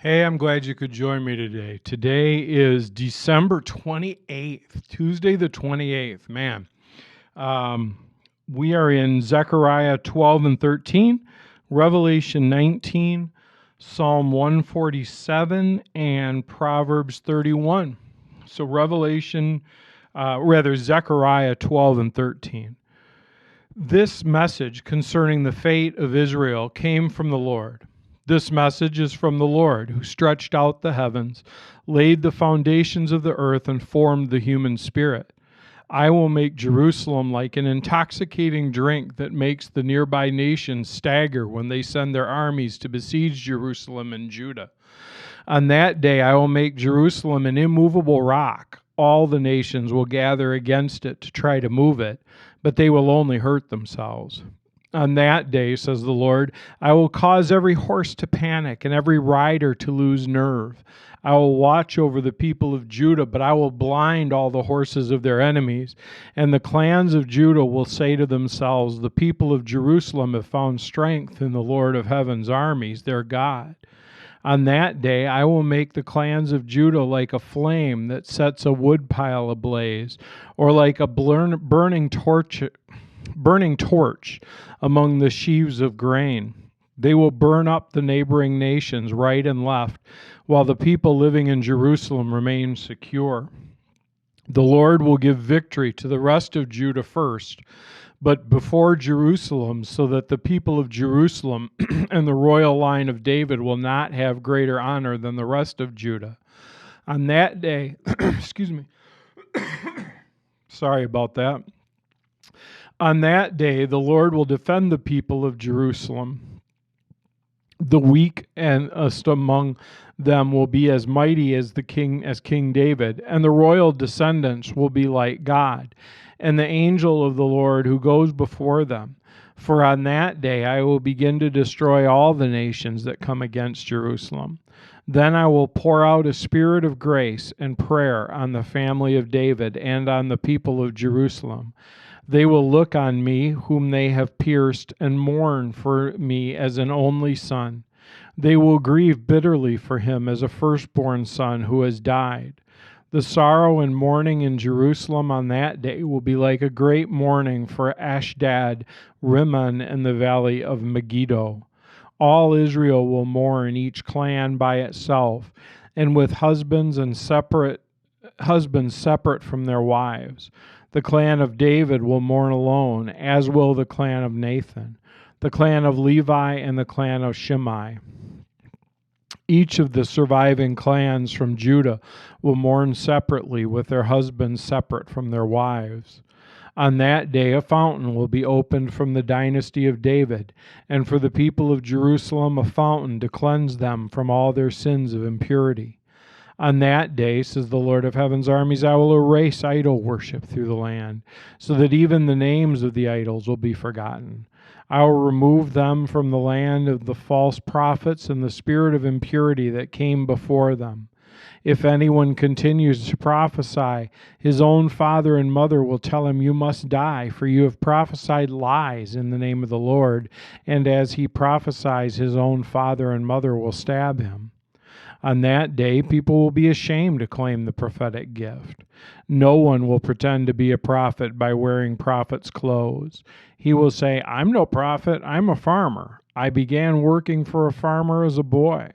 Hey, I'm glad you could join me today. Today is December 28th, Tuesday the 28th. Man, um, we are in Zechariah 12 and 13, Revelation 19, Psalm 147, and Proverbs 31. So, Zechariah 12 and 13. This message concerning the fate of Israel came from the Lord. This message is from the Lord, who stretched out the heavens, laid the foundations of the earth, and formed the human spirit. I will make Jerusalem like an intoxicating drink that makes the nearby nations stagger when they send their armies to besiege Jerusalem and Judah. On that day I will make Jerusalem an immovable rock. All the nations will gather against it to try to move it, but they will only hurt themselves. On that day, says the Lord, I will cause every horse to panic and every rider to lose nerve. I will watch over the people of Judah, but I will blind all the horses of their enemies. And the clans of Judah will say to themselves, the people of Jerusalem have found strength in the Lord of heaven's armies, their God. On that day I will make the clans of Judah like a flame that sets a woodpile ablaze, or like a burning torch among the sheaves of grain. They will burn up the neighboring nations right and left, while the people living in Jerusalem remain secure. The Lord will give victory to the rest of Judah first, but before Jerusalem, so that the people of Jerusalem and the royal line of David will not have greater honor than the rest of Judah. On that day, excuse me, sorry about that. On that day, the Lord will defend the people of Jerusalem. The weak and among them will be as mighty as King David, and the royal descendants will be like God, and the angel of the Lord who goes before them. For on that day I will begin to destroy all the nations that come against Jerusalem. Then I will pour out a spirit of grace and prayer on the family of David and on the people of Jerusalem. They will look on me, whom they have pierced, and mourn for me as an only son. They will grieve bitterly for him as a firstborn son who has died. The sorrow and mourning in Jerusalem on that day will be like a great mourning for Ashdod, Rimmon, and the valley of Megiddo. All Israel will mourn, each clan by itself, and with husbands separate from their wives. The clan of David will mourn alone, as will the clan of Nathan, the clan of Levi, and the clan of Shimei. Each of the surviving clans from Judah will mourn separately, with their husbands separate from their wives. On that day a fountain will be opened from the dynasty of David, and for the people of Jerusalem a fountain to cleanse them from all their sins of impurity. On that day, says the Lord of heaven's armies, I will erase idol worship through the land, so that even the names of the idols will be forgotten. I will remove them from the land of the false prophets and the spirit of impurity that came before them. If anyone continues to prophesy, his own father and mother will tell him, you must die, for you have prophesied lies in the name of the Lord. And as he prophesies, his own father and mother will stab him. On that day, people will be ashamed to claim the prophetic gift. No one will pretend to be a prophet by wearing prophet's clothes. He will say, I'm no prophet, I'm a farmer. I began working for a farmer as a boy.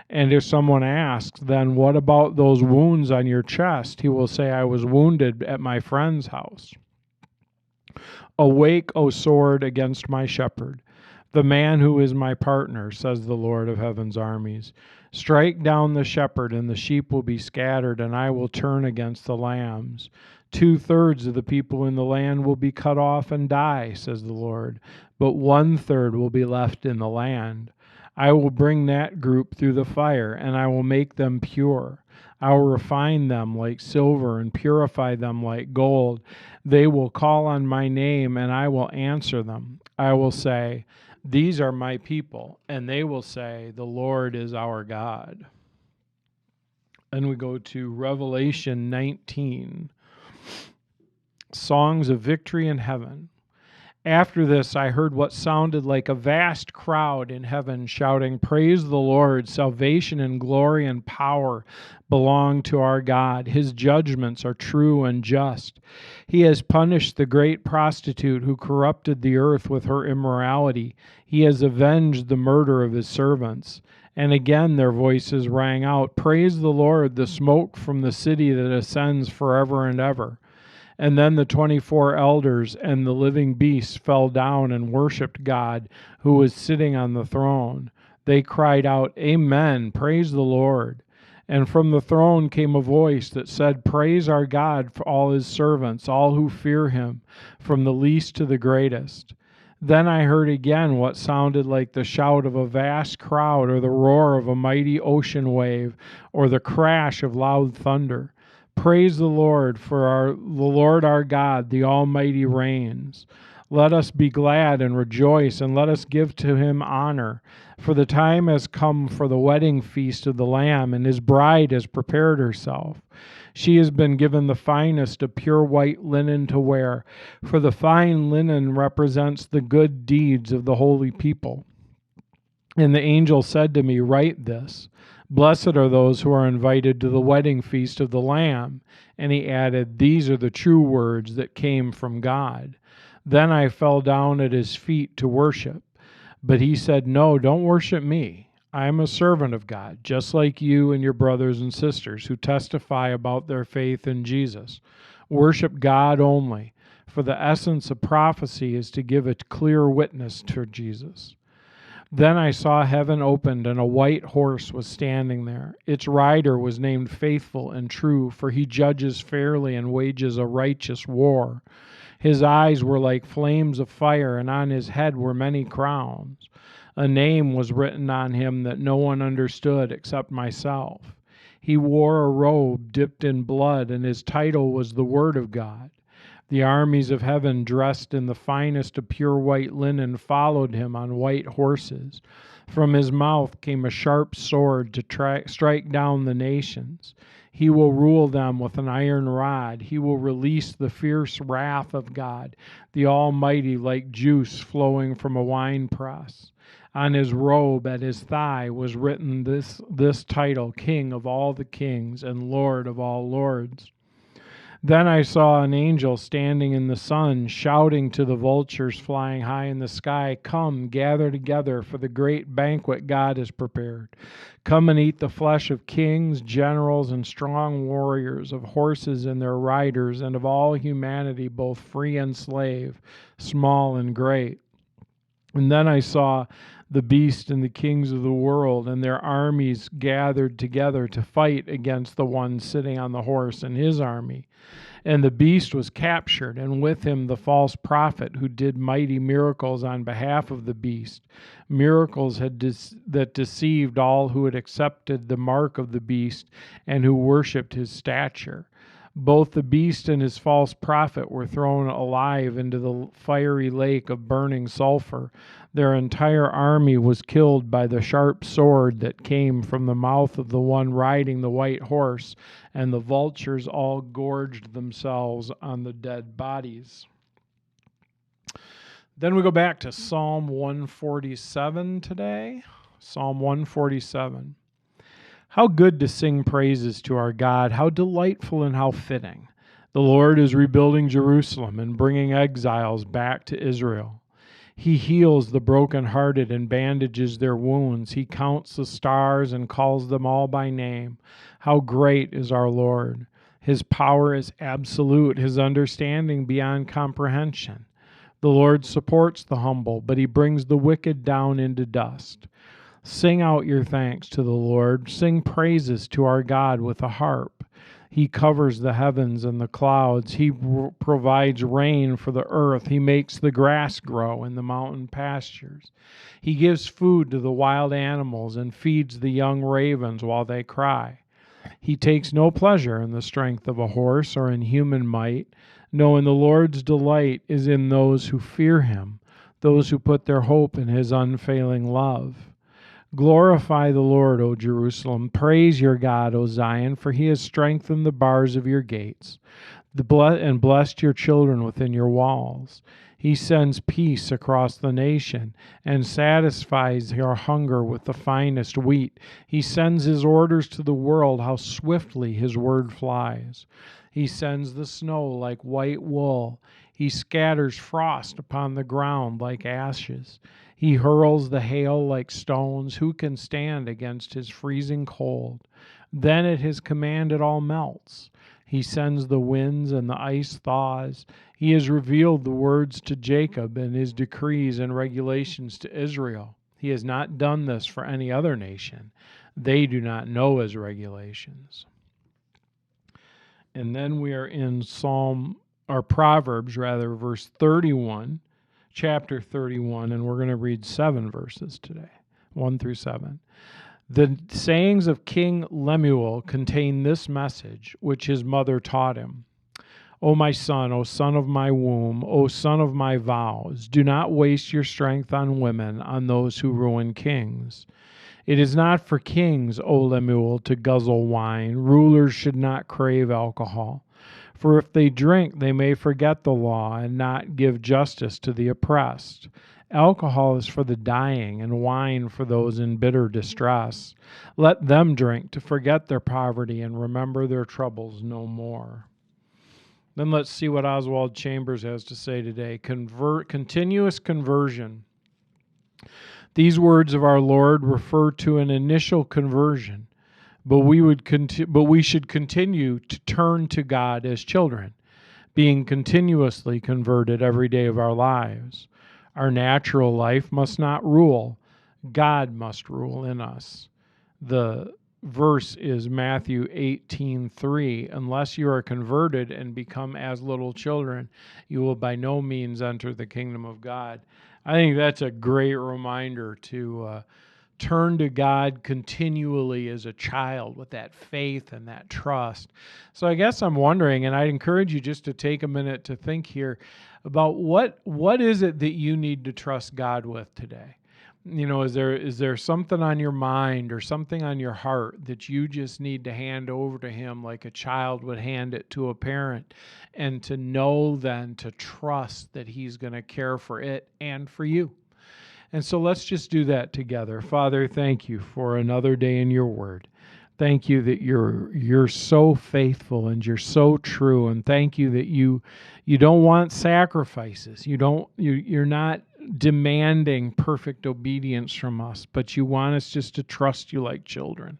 And if someone asks, then what about those wounds on your chest? He will say, I was wounded at my friend's house. Awake, O sword, against my shepherd, the man who is my partner, says the Lord of heaven's armies. Strike down the shepherd, and the sheep will be scattered, and I will turn against the lambs. 2/3 of the people in the land will be cut off and die, says the Lord, but 1/3 will be left in the land. I will bring that group through the fire, and I will make them pure. I will refine them like silver and purify them like gold. They will call on my name, and I will answer them. I will say, these are my people, and they will say, the Lord is our God. And we go to Revelation 19, Songs of Victory in Heaven. After this, I heard what sounded like a vast crowd in heaven shouting, "Praise the Lord! Salvation and glory and power belong to our God. His judgments are true and just. He has punished the great prostitute who corrupted the earth with her immorality. He has avenged the murder of his servants." And again their voices rang out, "Praise the Lord! The smoke from the city that ascends forever and ever." And then the 24 elders and the living beasts fell down and worshipped God who was sitting on the throne. They cried out, "Amen, praise the Lord." And from the throne came a voice that said, "Praise our God for all his servants, all who fear him, from the least to the greatest." Then I heard again what sounded like the shout of a vast crowd, or the roar of a mighty ocean wave, or the crash of loud thunder. "Praise the Lord, for the Lord our God, the Almighty reigns. Let us be glad and rejoice, and let us give to him honor. For the time has come for the wedding feast of the Lamb, and his bride has prepared herself. She has been given the finest of pure white linen to wear, for the fine linen represents the good deeds of the holy people." And the angel said to me, "Write this: Blessed are those who are invited to the wedding feast of the Lamb." And he added, "These are the true words that came from God." Then I fell down at his feet to worship. But he said, "No, don't worship me. I am a servant of God, just like you and your brothers and sisters who testify about their faith in Jesus. Worship God only, for the essence of prophecy is to give a clear witness to Jesus." Then I saw heaven opened, and a white horse was standing there. Its rider was named Faithful and True, for he judges fairly and wages a righteous war. His eyes were like flames of fire, and on his head were many crowns. A name was written on him that no one understood except myself. He wore a robe dipped in blood, and his title was the Word of God. The armies of heaven, dressed in the finest of pure white linen, followed him on white horses. From his mouth came a sharp sword to strike down the nations. He will rule them with an iron rod. He will release the fierce wrath of God, the Almighty, like juice flowing from a winepress. On his robe at his thigh was written this title, King of all the kings and Lord of all lords. Then I saw an angel standing in the sun, shouting to the vultures flying high in the sky, "Come, gather together for the great banquet God has prepared. Come and eat the flesh of kings, generals, and strong warriors, of horses and their riders, and of all humanity, both free and slave, small and great." And then I saw the beast and the kings of the world and their armies gathered together to fight against the one sitting on the horse and his army. And the beast was captured, and with him the false prophet who did mighty miracles on behalf of the beast, miracles that deceived all who had accepted the mark of the beast and who worshipped his stature. Both the beast and his false prophet were thrown alive into the fiery lake of burning sulfur. Their entire army was killed by the sharp sword that came from the mouth of the one riding the white horse, and the vultures all gorged themselves on the dead bodies. Then we go back to Psalm 147 today. Psalm 147. How good to sing praises to our God, how delightful and how fitting. The Lord is rebuilding Jerusalem and bringing exiles back to Israel. He heals the brokenhearted and bandages their wounds. He counts the stars and calls them all by name. How great is our Lord! His power is absolute, his understanding beyond comprehension. The Lord supports the humble, but he brings the wicked down into dust. Sing out your thanks to the Lord. Sing praises to our God with a harp. He covers the heavens and the clouds. He provides rain for the earth. He makes the grass grow in the mountain pastures. He gives food to the wild animals and feeds the young ravens while they cry. He takes no pleasure in the strength of a horse or in human might. No, in the Lord's delight is in those who fear him, those who put their hope in his unfailing love. Glorify the Lord, O Jerusalem. Praise your God, O Zion, for he has strengthened the bars of your gates, and blessed your children within your walls. He sends peace across the nation and satisfies your hunger with the finest wheat. He sends his orders to the world, how swiftly his word flies. He sends the snow like white wool. He scatters frost upon the ground like ashes. He hurls the hail like stones. Who can stand against his freezing cold? Then at his command it all melts. He sends the winds and the ice thaws. He has revealed the words to Jacob and his decrees and regulations to Israel. He has not done this for any other nation. They do not know his regulations. And then we are in Proverbs, verse 31, chapter 31, and we're going to read 7 verses today, 1 through 7. The sayings of King Lemuel contain this message, which his mother taught him. O my son, O son of my womb, O son of my vows, do not waste your strength on women, on those who ruin kings. It is not for kings, O Lemuel, to guzzle wine. Rulers should not crave alcohol. For if they drink, they may forget the law and not give justice to the oppressed. Alcohol is for the dying, and wine for those in bitter distress. Let them drink to forget their poverty and remember their troubles no more. Then let's see what Oswald Chambers has to say today. Continuous conversion. These words of our Lord refer to an initial conversion, but we should continue to turn to God as children, being continuously converted every day of our lives. Our natural life must not rule. God must rule in us. The verse is Matthew 18:3. Unless you are converted and become as little children, you will by no means enter the kingdom of God. I think that's a great reminder to turn to God continually as a child with that faith and that trust. So I guess I'm wondering, and I'd encourage you just to take a minute to think here about what is it that you need to trust God with today? You know, is there something on your mind or something on your heart that you just need to hand over to him like a child would hand it to a parent, and to know then to trust that he's going to care for it and for you? And so let's just do that together. Father, thank you for another day in your word. Thank you that you're so faithful and you're so true, and thank you that you don't want sacrifices. You're not demanding perfect obedience from us, but you want us just to trust you like children.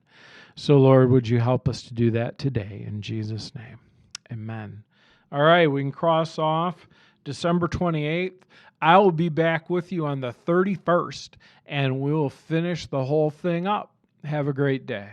So Lord, would you help us to do that today in Jesus' name. Amen. All right, we can cross off December 28th. I will be back with you on the 31st, and we'll finish the whole thing up. Have a great day.